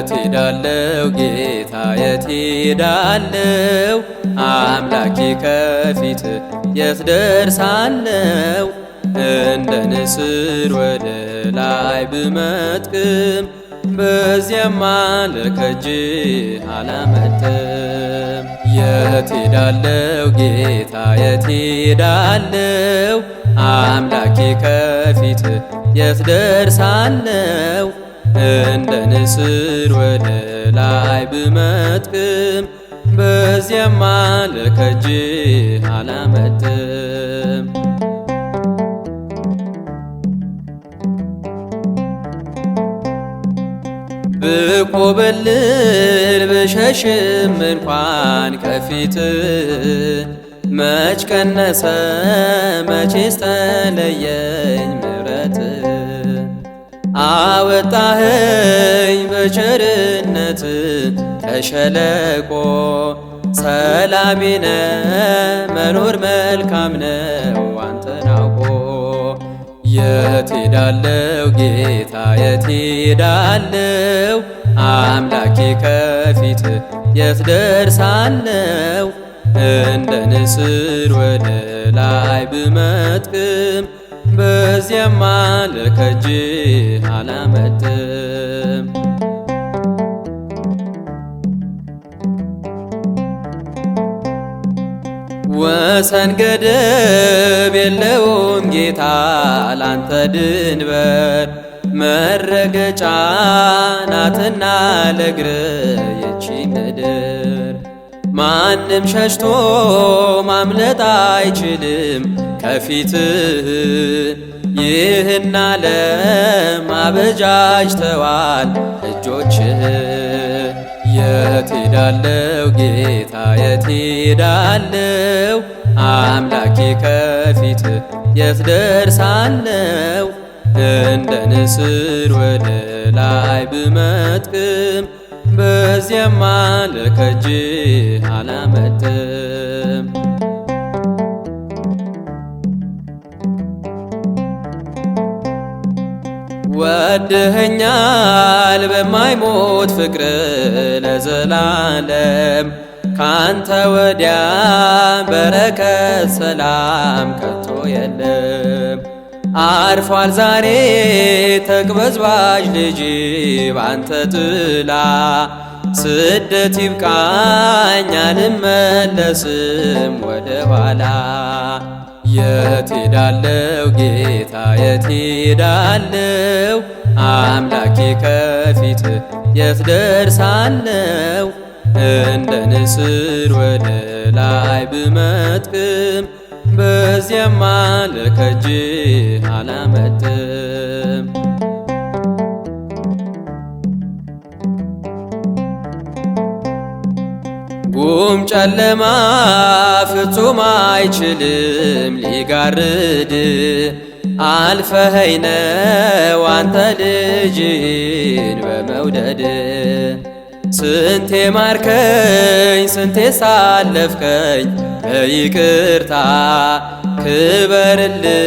የት ሄዳለው ጌታ የት ሄዳለው አምላኬ ከፊት የት ደርሳለው እንደ ንስር ወደ ላይ ብመጥቅም በዚያማ ለከጅህ አላመልጥም። የት ሄዳለው ጌታ የት ሄዳለው አምላኬ ከፊት የት ደርሳለው እንደ ንስር ወደ ላይ ብመጥቅም በዚያማ ለከጅህ አላመልጥም። ብኮበልል ብሸሽም እንኳን ከፊት መች ቀነሰ መቼስ ተለየኝ ምሕረት። አወጣኸኝ በቸርነት ከሸለቆ ሰላሜነ መኖር መልካም ነው አንተን አውቆ። የት ሄዳለው ጌታ የት ሄዳለው አምላኬ ከፊት የት ደርሳለው እንደ ንስር ወደ ላይ ብመጥቅም በዚያማ ለከጅህ አላመልጥም። ወሰን ገደብ የለውም ጌታ ላንተ ድንበር መረገጫ ናትና ለእግር የቺ ምድር። ማንም ሸሽቶ ማምለጥ አይችልም ከፊትህ ይህን ዓለም አበጃጅተዋል እጆችህ። የት ሄዳለው ጌታ የት ሄዳለው አምላኬ ከፊት የት ደርሳለው እንደ ንስር ወደ ላይ ብመጥቅም በዚያማ ለከጅህ አላመልጥም። ወድኸኛል በማይሞት ፍቅር ለዘላለም ካንተ ወዲያ በረከት ሰላም ከቶ የለም። አርፏል ዛሬ ተቅበዝባዥ ልጅ ባንተ ጥላ ስደት ይብቃኝ አልመለስም ወደ ኋላ። የት ሄዳለው ጌታ የት ሄዳለው አምላኬ ከፊት የት ደርሳለው እንደ ንስር ወደ ላይ ብመጥቅም በዚያማ ለከጅህ አላመልጥም። ጉም ጨለማ ፍጹም አይችልም ሊጋርድ አልፈኸኝ ነው አንተ ልጅን በመውደድ። ስንቴ ማርከኝ ስንቴ ሳለፍከኝ በይቅርታ ክበርልኝ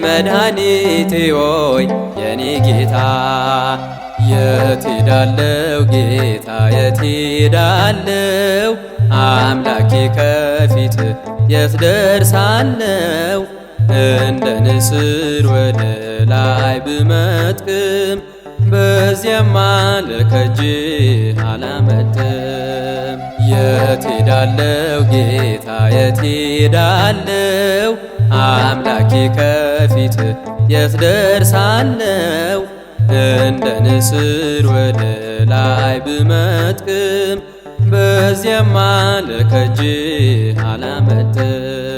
መድኃኒቴ ሆይ የኔ ጌታ። የት ሄዳለው ጌታ የት ሄዳለው አምላኬ ከፊት የት ደርሳለው እንደ ንስር ወደ ላይ ብመጥቅም በዚያማ ለከጅህ አላመልጥም። የት ሄዳለው ጌታ የት ሄዳለው አምላኬ ከፊት የት ደርሳለው እንደ ንስር ወደ ላይ ብመጥቅም በዚያማ ለከጅህ አላመልጥም።